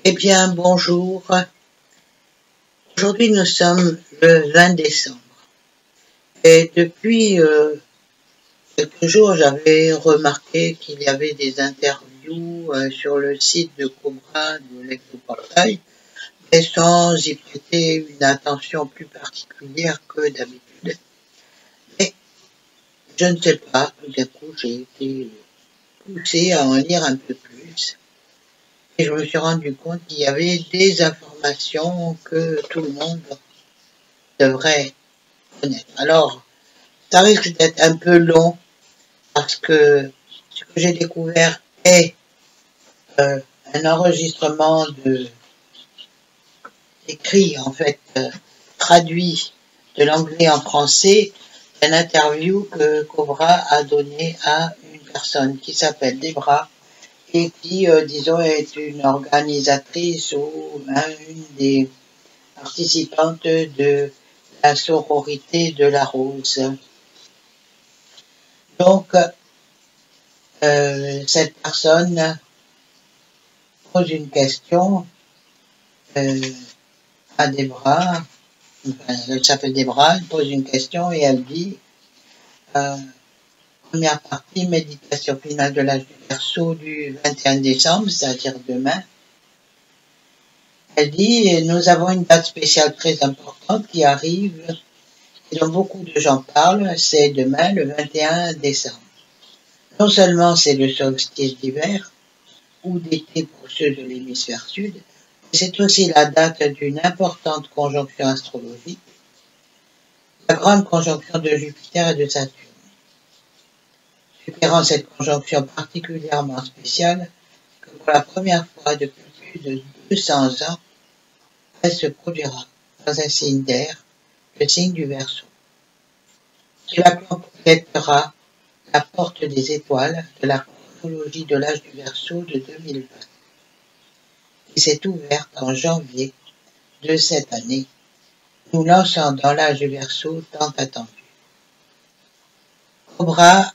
Eh bien, bonjour. Aujourd'hui, nous sommes le 20 décembre. Et depuis quelques jours, j'avais remarqué qu'il y avait des interviews sur le site de Cobra de l'ex-portail, mais sans y prêter une attention plus particulière que d'habitude. Mais je ne sais pas, tout d'un coup, j'ai été poussé à en lire un peu plus. Et je me suis rendu compte qu'il y avait des informations que tout le monde devrait connaître. Alors, ça risque d'être un peu long parce que ce que j'ai découvert est un enregistrement écrit, en fait, traduit de l'anglais en français, d'une interview que Cobra a donné à une personne qui s'appelle Debra et qui, disons, est une organisatrice ou une des participantes de la sororité de la Rose. Donc, cette personne pose une question à Debra, elle s'appelle Debra, elle pose une question et elle dit, première partie, méditation finale de l'âge du Verseau du 21 décembre, c'est-à-dire demain. Elle dit, nous avons une date spéciale très importante qui arrive et dont beaucoup de gens parlent, c'est demain, le 21 décembre. Non seulement c'est le solstice d'hiver, ou d'été pour ceux de l'hémisphère sud, mais c'est aussi la date d'une importante conjonction astrologique, la grande conjonction de Jupiter et de Saturne. Ce qui rend cette conjonction particulièrement spéciale, que pour la première fois depuis plus de 200 ans, elle se produira dans un signe d'air, le signe du Verseau. Cela complétera la porte des étoiles de la chronologie de l'âge du Verseau de 2020, qui s'est ouverte en janvier de cette année, nous lançant dans l'âge du Verseau tant attendu. Cobra,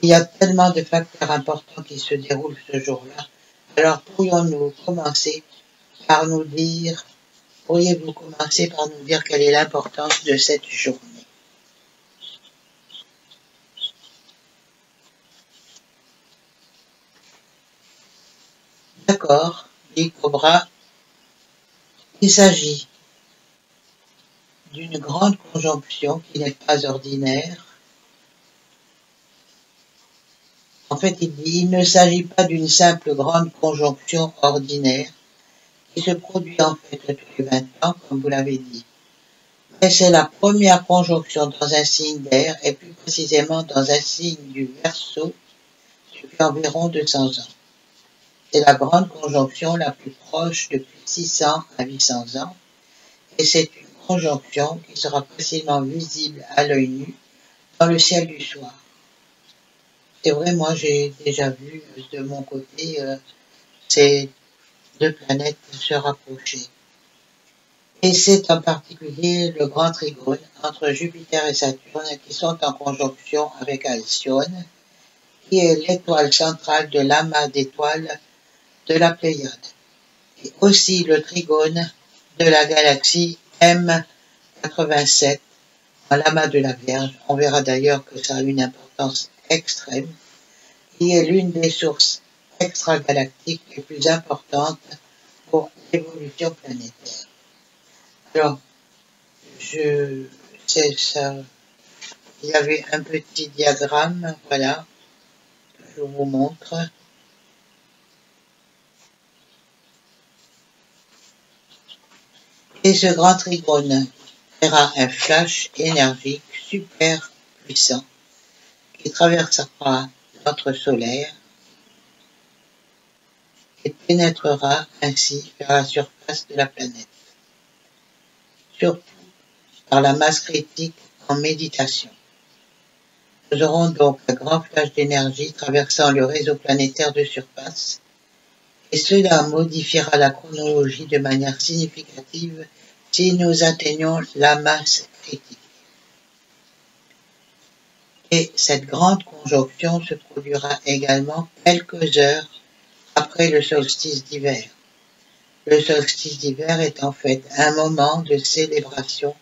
il y a tellement de facteurs importants qui se déroulent ce jour-là, alors pourrions-nous commencer par nous dire, pourriez-vous commencer par nous dire quelle est l'importance de cette journée? D'accord, dit Cobra, il s'agit d'une grande conjonction qui n'est pas ordinaire. En fait, il dit, il ne s'agit pas d'une simple grande conjonction ordinaire qui se produit en fait tous les 20 ans, comme vous l'avez dit. Mais c'est la première conjonction dans un signe d'air, et plus précisément dans un signe du Verseau, depuis environ 200 ans. C'est la grande conjonction la plus proche depuis 600 à 800 ans, et c'est une conjonction qui sera facilement visible à l'œil nu dans le ciel du soir. C'est vrai, moi j'ai déjà vu de mon côté ces deux planètes se rapprocher. Et c'est en particulier le grand trigone entre Jupiter et Saturne qui sont en conjonction avec Alcyone, qui est l'étoile centrale de l'amas d'étoiles de la Pléiade, et aussi le trigone de la galaxie M87 en l'amas de la Vierge. On verra d'ailleurs que ça a une importance extrême, qui est l'une des sources extragalactiques les plus importantes pour l'évolution planétaire. Alors, c'est ça. Il y avait un petit diagramme, voilà, je vous montre. Et ce grand trigone fera un flash énergique super puissant qui traversera notre solaire et pénétrera ainsi vers la surface de la planète, surtout par la masse critique en méditation. Nous aurons donc un grand flash d'énergie traversant le réseau planétaire de surface, et cela modifiera la chronologie de manière significative si nous atteignons la masse critique. Et cette grande conjonction se produira également quelques heures après le solstice d'hiver. Le solstice d'hiver est en fait un moment de célébration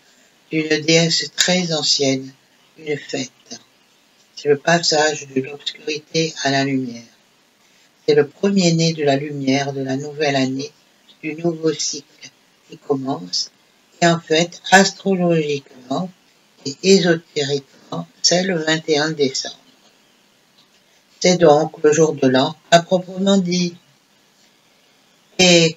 d'une déesse très ancienne, une fête. C'est le passage de l'obscurité à la lumière. C'est le premier-né de la lumière de la nouvelle année, du nouveau cycle qui commence, et en fait, astrologiquement et ésotériquement, c'est le 21 décembre. C'est donc le jour de l'an, à proprement dit. Et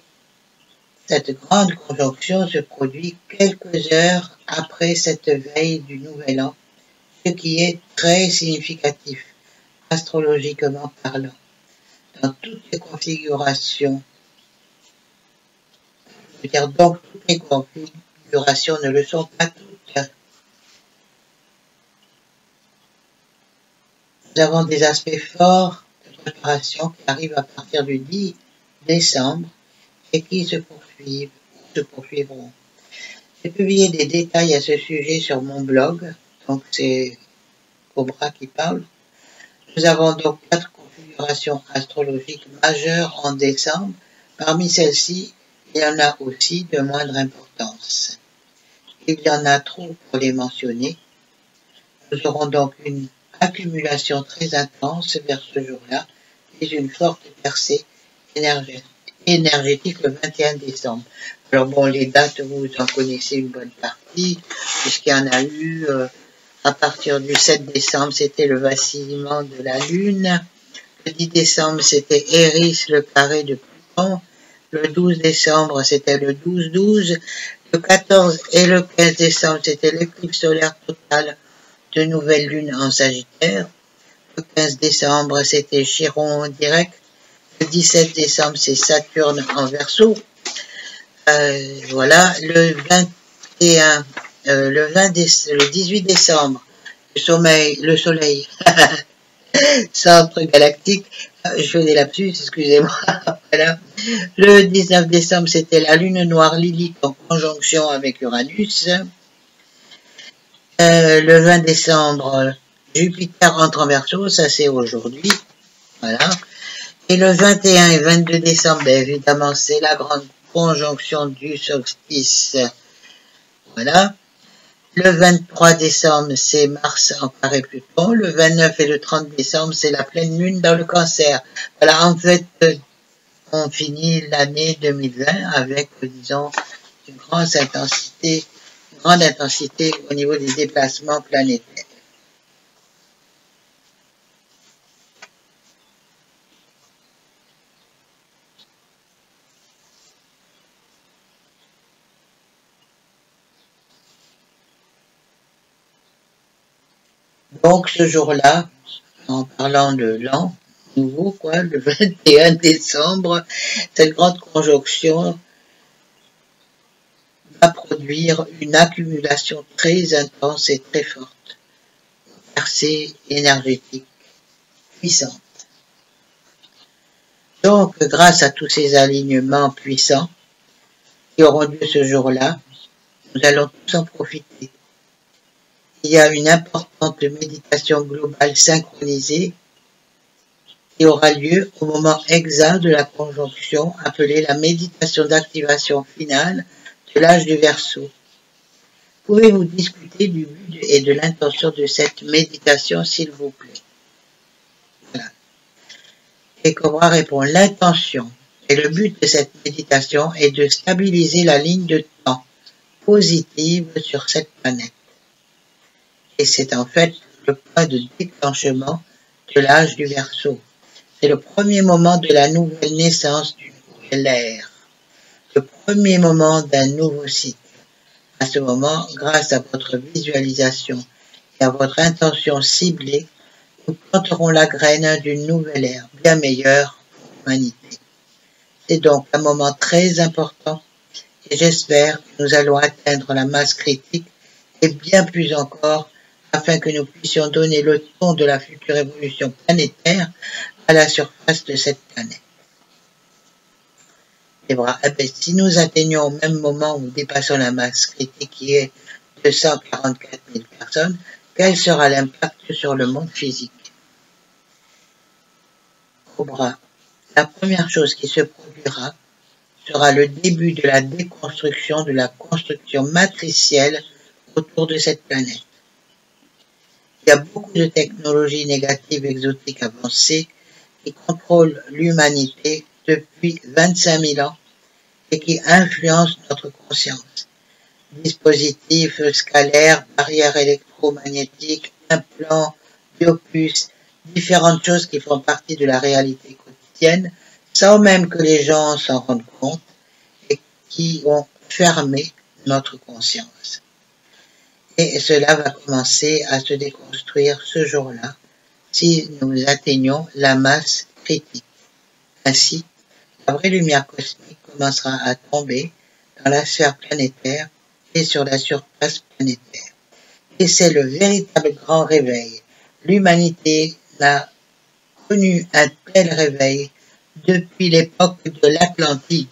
cette grande conjonction se produit quelques heures après cette veille du nouvel an, ce qui est très significatif, astrologiquement parlant. Dans toutes les configurations, je veux dire donc toutes les configurations ne le sont pas toutes. Nous avons des aspects forts de préparation qui arrivent à partir du 10 décembre et qui se poursuivront. J'ai publié des détails à ce sujet sur mon blog, donc c'est Cobra qui parle. Nous avons donc 4 configurations astrologiques majeures en décembre. Parmi celles-ci, il y en a aussi de moindre importance. Il y en a trop pour les mentionner. Nous aurons donc une accumulation très intense vers ce jour-là et une forte percée énergétique le 21 décembre. Alors bon, les dates, vous en connaissez une bonne partie, puisqu'il y en a eu à partir du 7 décembre, c'était le vacillement de la Lune. Le 10 décembre, c'était Eris, le carré de Pluton. Le 12 décembre, c'était le 12-12. Le 14 et le 15 décembre, c'était l'éclipse solaire totale de nouvelle lune en Sagittaire. Le 15 décembre, c'était Chiron en direct. Le 17 décembre, c'est Saturne en Verseau. Voilà. Le 18 décembre, le soleil, centre galactique. Je fais des lapsus, excusez-moi. Voilà. Le 19 décembre, c'était la lune noire Lilith en conjonction avec Uranus. Le 20 décembre, Jupiter entre en Verseau, ça c'est aujourd'hui. Voilà. Et le 21 et 22 décembre, ben, évidemment, c'est la grande conjonction du solstice. Voilà. Le 23 décembre, c'est Mars en carré Pluton. Le 29 et le 30 décembre, c'est la pleine lune dans le Cancer. Voilà, en fait, on finit l'année 2020 avec, disons, une grande intensité au niveau des déplacements planétaires. Donc, ce jour-là, en parlant de l'an nouveau, quoi, le 21 décembre, cette grande conjonction va produire une accumulation très intense et très forte, percée énergétique puissante. Donc, grâce à tous ces alignements puissants qui auront lieu ce jour-là, nous allons tous en profiter. Il y a une importante méditation globale synchronisée qui aura lieu au moment exact de la conjonction appelée la méditation d'activation finale de l'âge du Verseau. Pouvez-vous discuter du but et de l'intention de cette méditation, s'il vous plaît? Voilà. Et Cobra répond, l'intention et le but de cette méditation est de stabiliser la ligne de temps positive sur cette planète. Et c'est en fait le point de déclenchement de l'âge du Verseau. C'est le premier moment de la nouvelle naissance d'une nouvelle ère, le premier moment d'un nouveau cycle. À ce moment, grâce à votre visualisation et à votre intention ciblée, nous planterons la graine d'une nouvelle ère bien meilleure pour l'humanité. C'est donc un moment très important et j'espère que nous allons atteindre la masse critique et bien plus encore afin que nous puissions donner le ton de la future évolution planétaire à la surface de cette planète. Eh bien, si nous atteignons au même moment où nous dépassons la masse critique qui est de 144 000 personnes, quel sera l'impact sur le monde physique? Cobra, la première chose qui se produira sera le début de la déconstruction de la construction matricielle autour de cette planète. Il y a beaucoup de technologies négatives exotiques avancées qui contrôlent l'humanité depuis 25 000 ans et qui influencent notre conscience. Dispositifs scalaires, barrières électromagnétiques, implants, biopuces, différentes choses qui font partie de la réalité quotidienne sans même que les gens s'en rendent compte et qui ont fermé notre conscience. Et cela va commencer à se déconstruire ce jour-là si nous atteignons la masse critique. Ainsi, la vraie lumière cosmique commencera à tomber dans la sphère planétaire et sur la surface planétaire. Et c'est le véritable grand réveil. L'humanité n'a connu un tel réveil depuis l'époque de l'Atlantide.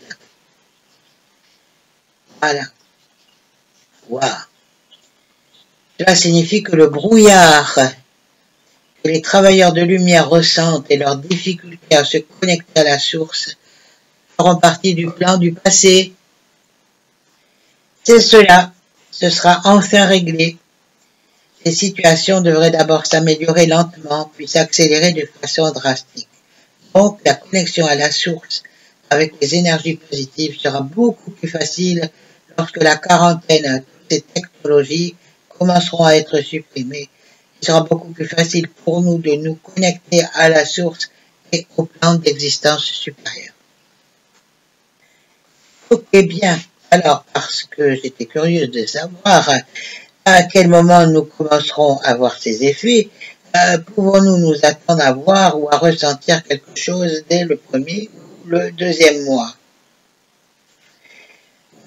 Voilà. Waouh. Cela signifie que le brouillard que les travailleurs de lumière ressentent et leur difficulté à se connecter à la source feront partie du plan du passé. C'est cela, ce sera enfin réglé. Les situations devraient d'abord s'améliorer lentement, puis s'accélérer de façon drastique. Donc, la connexion à la source avec les énergies positives sera beaucoup plus facile lorsque la quarantaine à toutes ces technologies commenceront à être supprimées. Il sera beaucoup plus facile pour nous de nous connecter à la source et au plan d'existence supérieur. Ok, bien. Alors, parce que j'étais curieuse de savoir à quel moment nous commencerons à voir ces effets, pouvons-nous nous attendre à voir ou à ressentir quelque chose dès le premier ou le deuxième mois?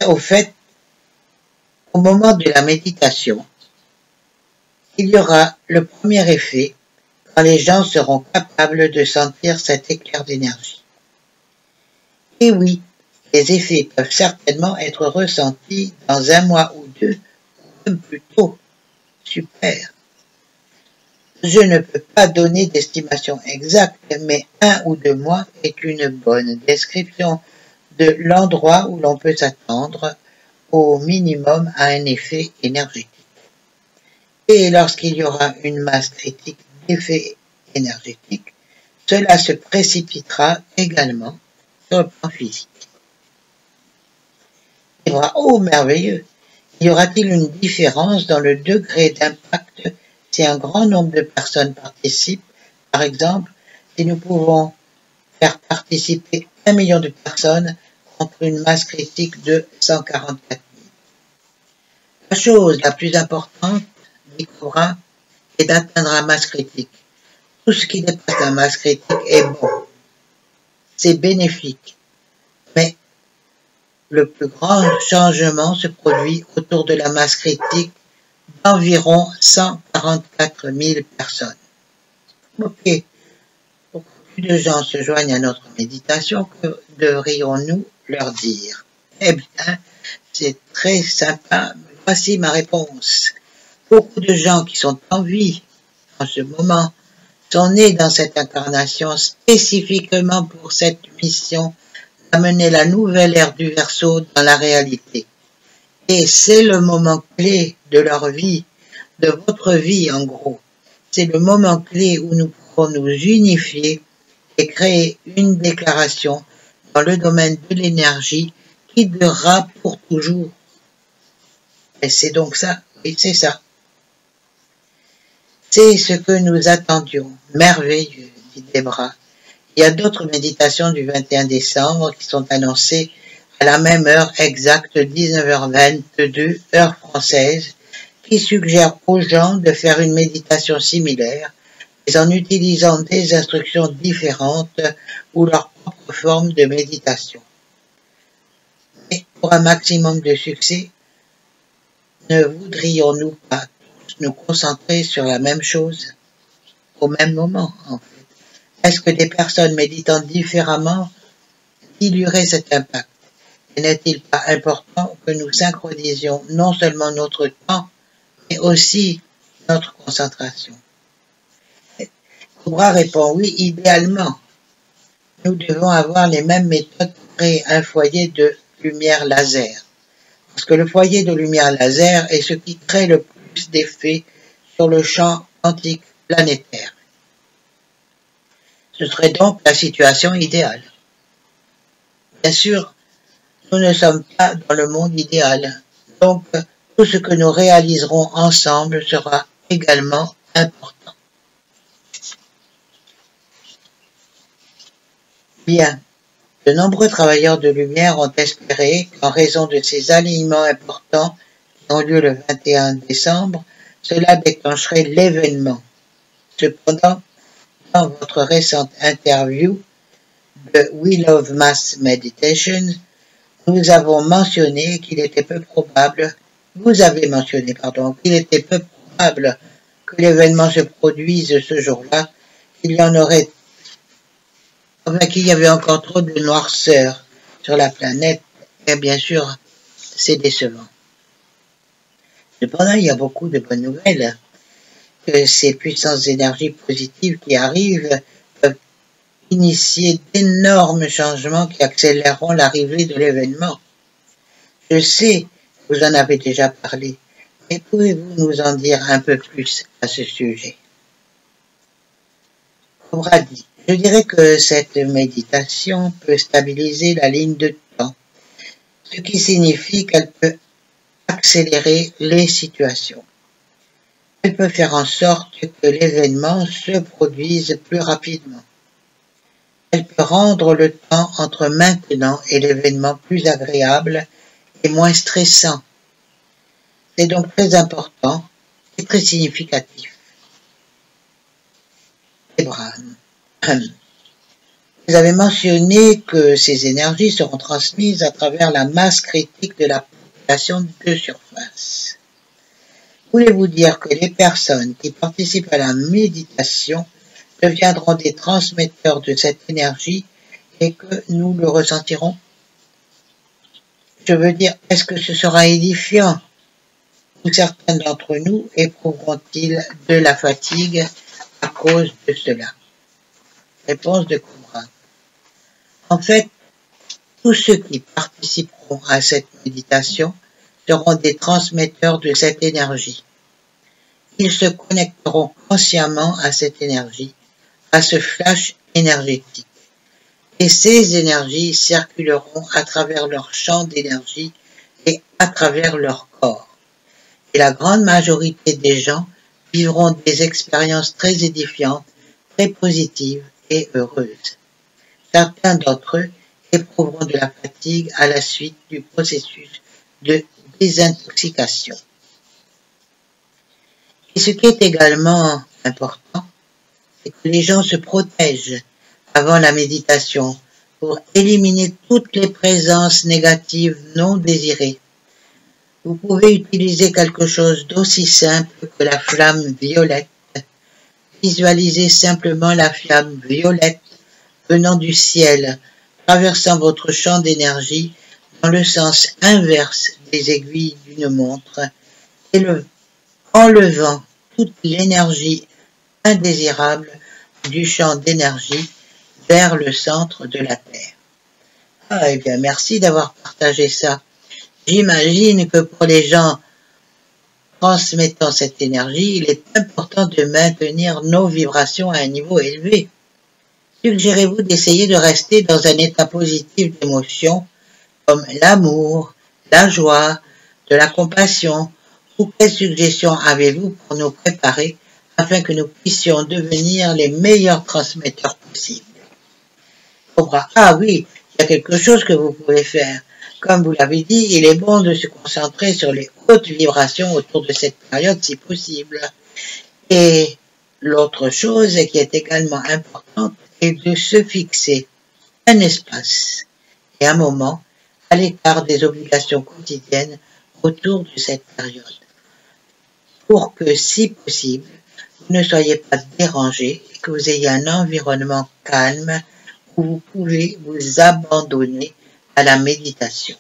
Au fait, au moment de la méditation, il y aura le premier effet quand les gens seront capables de sentir cet éclair d'énergie. Et oui, les effets peuvent certainement être ressentis dans un mois ou deux, ou même plus tôt. Super. Je ne peux pas donner d'estimation exacte, mais 1 ou 2 mois est une bonne description de l'endroit où l'on peut s'attendre au minimum à un effet énergétique. Et lorsqu'il y aura une masse critique d'effets énergétiques, cela se précipitera également sur le plan physique. Il y aura, oh merveilleux, y aura-t-il une différence dans le degré d'impact si un grand nombre de personnes participent? Par exemple, si nous pouvons faire participer 1 million de personnes contre une masse critique de 144 000. La chose la plus importante, dit Cobra, est d'atteindre la masse critique. Tout ce qui dépasse la masse critique est bon. C'est bénéfique. Mais le plus grand changement se produit autour de la masse critique d'environ 144 000 personnes. Ok. Pour que plus de gens se joignent à notre méditation, que devrions-nous leur dire? Eh bien, c'est très sympa. Voici ma réponse. Beaucoup de gens qui sont en vie en ce moment sont nés dans cette incarnation spécifiquement pour cette mission d'amener la nouvelle ère du Verseau dans la réalité. Et c'est le moment clé de leur vie, de votre vie en gros. C'est le moment clé où nous pourrons nous unifier et créer une déclaration dans le domaine de l'énergie qui durera pour toujours. Et c'est donc ça, oui c'est ça. C'est ce que nous attendions. Merveilleux, dit Debra. Il y a d'autres méditations du 21 décembre qui sont annoncées à la même heure exacte, 19h22, heure française, qui suggèrent aux gens de faire une méditation similaire, mais en utilisant des instructions différentes ou leur propre forme de méditation. Mais pour un maximum de succès, ne voudrions-nous pas tous nous concentrer sur la même chose au même moment, en fait? Est-ce que des personnes méditant différemment dilueraient cet impact? Et n'est-il pas important que nous synchronisions non seulement notre temps, mais aussi notre concentration? Cobra répond oui, idéalement. nous devons avoir les mêmes méthodes pour créer un foyer de lumière laser. Parce que le foyer de lumière laser est ce qui crée le plus d'effets sur le champ quantique planétaire. Ce serait donc la situation idéale. Bien sûr, nous ne sommes pas dans le monde idéal, donc tout ce que nous réaliserons ensemble sera également important. Bien, de nombreux travailleurs de lumière ont espéré qu'en raison de ces alignements importants qui ont lieu le 21 décembre, cela déclencherait l'événement. Cependant, dans votre récente interview de We Love Mass Meditation, nous avons mentionné qu'il était peu probable, vous avez mentionné, pardon, qu'il était peu probable que l'événement se produise ce jour-là, qu'il y en aurait, enfin qu'il y avait encore trop de noirceur sur la planète, et bien sûr, c'est décevant. Cependant, il y a beaucoup de bonnes nouvelles, que ces puissantes énergies positives qui arrivent peuvent initier d'énormes changements qui accéléreront l'arrivée de l'événement. Je sais que vous en avez déjà parlé, mais pouvez-vous nous en dire un peu plus à ce sujet? Cobra dit, je dirais que cette méditation peut stabiliser la ligne de temps, ce qui signifie qu'elle peut accélérer les situations. Elle peut faire en sorte que l'événement se produise plus rapidement. Elle peut rendre le temps entre maintenant et l'événement plus agréable et moins stressant. C'est donc très important et très significatif. Abraham. Vous avez mentionné que ces énergies seront transmises à travers la masse critique de la population de surface. Voulez-vous dire que les personnes qui participent à la méditation deviendront des transmetteurs de cette énergie et que nous le ressentirons? Je veux dire, est-ce que ce sera édifiant? Ou certains d'entre nous éprouveront-ils de la fatigue à cause de cela? Réponse de Cobra. En fait, tous ceux qui participeront à cette méditation seront des transmetteurs de cette énergie. Ils se connecteront consciemment à cette énergie, à ce flash énergétique. Et ces énergies circuleront à travers leur champ d'énergie et à travers leur corps. Et la grande majorité des gens vivront des expériences très édifiantes, très positives et heureuses. Certains d'entre eux éprouveront de la fatigue à la suite du processus de désintoxication. Et ce qui est également important, c'est que les gens se protègent avant la méditation pour éliminer toutes les présences négatives non désirées. Vous pouvez utiliser quelque chose d'aussi simple que la flamme violette. Visualisez simplement la flamme violette venant du ciel, traversant votre champ d'énergie dans le sens inverse des aiguilles d'une montre et enlevant toute l'énergie indésirable du champ d'énergie vers le centre de la Terre. Ah, eh bien, merci d'avoir partagé ça. J'imagine que pour les gens transmettant cette énergie, il est important de maintenir nos vibrations à un niveau élevé. Suggérez-vous d'essayer de rester dans un état positif d'émotion comme l'amour, la joie, de la compassion, ou quelles suggestions avez-vous pour nous préparer afin que nous puissions devenir les meilleurs transmetteurs possibles? Cobra, ah oui, il y a quelque chose que vous pouvez faire. Comme vous l'avez dit, il est bon de se concentrer sur les hautes vibrations autour de cette période si possible. Et l'autre chose qui est également importante est de se fixer un espace et un moment à l'écart des obligations quotidiennes autour de cette période, pour que, si possible, vous ne soyez pas dérangé et que vous ayez un environnement calme où vous pouvez vous abandonner à la méditation.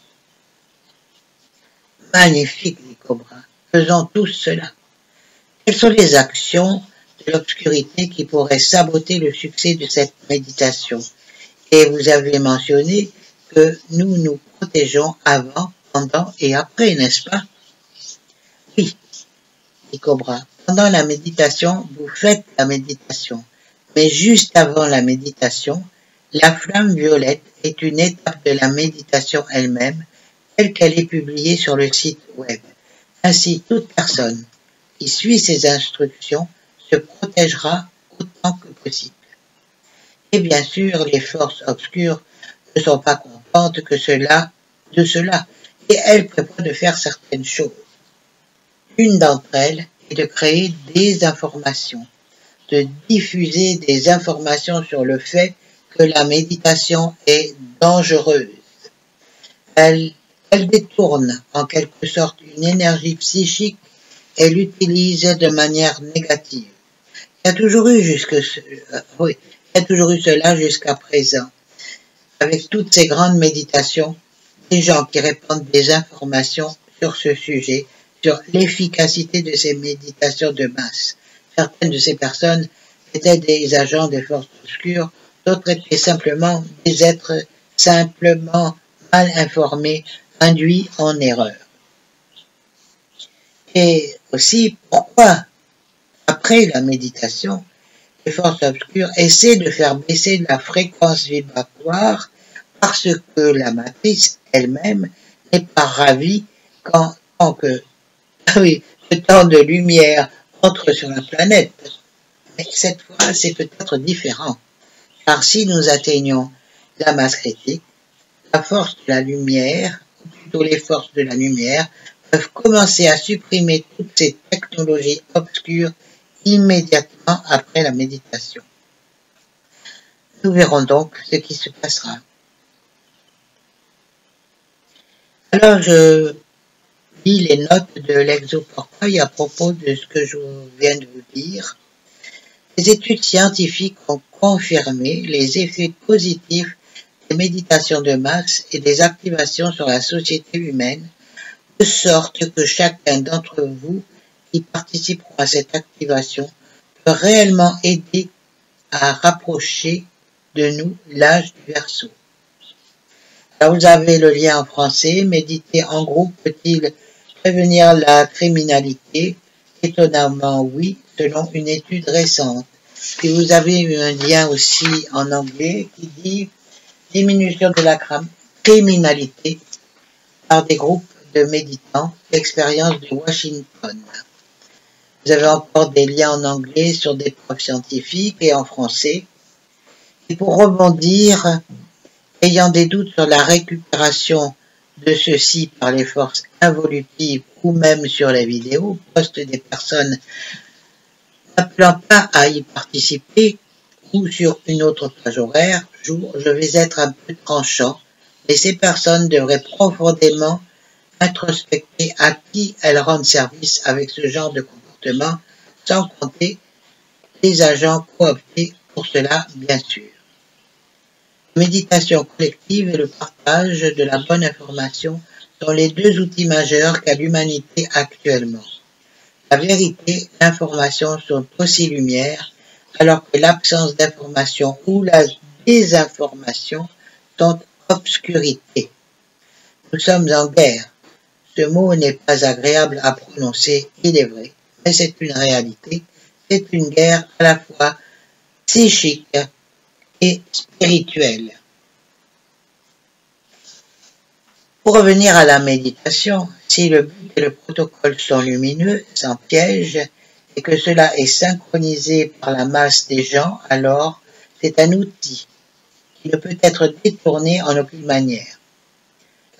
Magnifique, dit Cobra. Faisons tous cela. Quelles sont les actions de l'obscurité qui pourraient saboter le succès de cette méditation? Et vous avez mentionné que nous nous protégeons avant, pendant et après, n'est-ce pas? Oui, dit Cobra. Pendant la méditation, vous faites la méditation. Mais juste avant la méditation, la flamme violette est une étape de la méditation elle-même, telle qu'elle est publiée sur le site web. Ainsi, toute personne qui suit ces instructions se protégera autant que possible. Et bien sûr, les forces obscures ne sont pas contentes de cela, et elles prévoient de faire certaines choses. Une d'entre elles est de créer des informations, de diffuser des informations sur le fait que la méditation est dangereuse. Elle détourne en quelque sorte une énergie psychique et l'utilise de manière négative. Il y a toujours eu cela jusqu'à présent. Avec toutes ces grandes méditations, des gens qui répandent des informations sur ce sujet, sur l'efficacité de ces méditations de masse. Certaines de ces personnes étaient des agents des forces obscures, d'autres étaient simplement des êtres simplement mal informés, induits en erreur. Et aussi, pourquoi, après la méditation, les forces obscures essaient de faire baisser la fréquence vibratoire parce que la matrice elle-même n'est pas ravie quand tant de lumière entre sur la planète. Mais cette fois, c'est peut-être différent. Car si nous atteignons la masse critique, la force de la lumière, ou plutôt les forces de la lumière, peuvent commencer à supprimer toutes ces technologies obscures immédiatement après la méditation. Nous verrons donc ce qui se passera. Alors, je lis les notes de l'exoportail à propos de ce que je viens de vous dire. Les études scientifiques ont confirmé les effets positifs des méditations de masse et des activations sur la société humaine, de sorte que chacun d'entre vous qui participeront à cette activation peut réellement aider à rapprocher de nous l'âge du Verseau. Alors vous avez le lien en français. Méditer en groupe peut-il prévenir la criminalité? Étonnamment oui, selon une étude récente. Et vous avez un lien aussi en anglais qui dit diminution de la criminalité par des groupes de méditants, l'expérience de Washington. Vous avez encore des liens en anglais sur des preuves scientifiques et en français. Et pour rebondir, ayant des doutes sur la récupération de ceux-ci par les forces involutives ou même sur les vidéos, postent des personnes n'appelant pas à y participer ou sur une autre plage horaire, je vais être un peu tranchant, mais ces personnes devraient profondément introspecter à qui elles rendent service avec ce genre de comportement, sans compter les agents cooptés pour cela, bien sûr. La méditation collective et le partage de la bonne information sont les deux outils majeurs qu'a l'humanité actuellement. La vérité et l'information sont aussi lumière, alors que l'absence d'information ou la désinformation sont obscurité. Nous sommes en guerre. Ce mot n'est pas agréable à prononcer, il est vrai, mais c'est une réalité. C'est une guerre à la fois psychique et spirituelle. Pour revenir à la méditation, si le but et le protocole sont lumineux, sans piège, et que cela est synchronisé par la masse des gens, alors c'est un outil qui ne peut être détourné en aucune manière.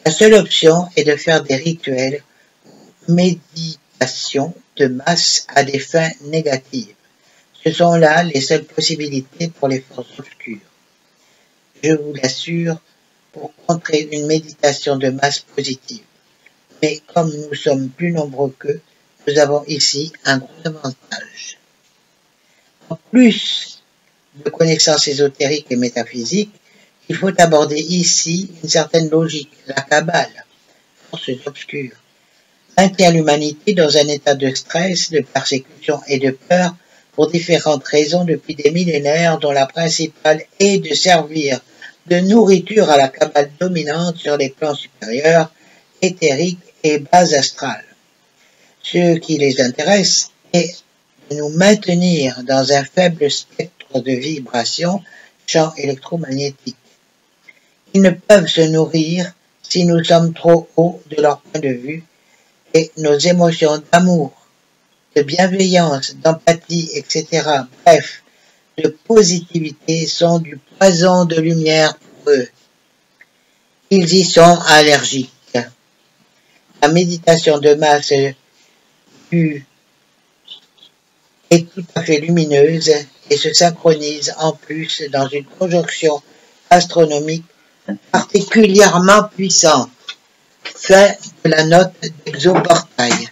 La seule option est de faire des rituels ou méditations de masse à des fins négatives. Ce sont là les seules possibilités pour les forces obscures. Je vous l'assure, pour contrer une méditation de masse positive. Mais comme nous sommes plus nombreux qu'eux, nous avons ici un gros avantage. En plus de connaissances ésotériques et métaphysiques, il faut aborder ici une certaine logique, la Kabbale, forces obscures, maintient l'humanité dans un état de stress, de persécution et de peur pour différentes raisons depuis des millénaires, dont la principale est de servir de nourriture à la cabale dominante sur les plans supérieurs, éthériques et bas astrales. Ce qui les intéresse est de nous maintenir dans un faible spectre de vibration, champ électromagnétique. Ils ne peuvent se nourrir si nous sommes trop hauts de leur point de vue et nos émotions d'amour, de bienveillance, d'empathie, etc., bref, de positivité sont du poison de lumière pour eux. Ils y sont allergiques. La méditation de masse est tout à fait lumineuse et se synchronise en plus dans une conjonction astronomique particulièrement puissante. Fin de la note d'Exoportail.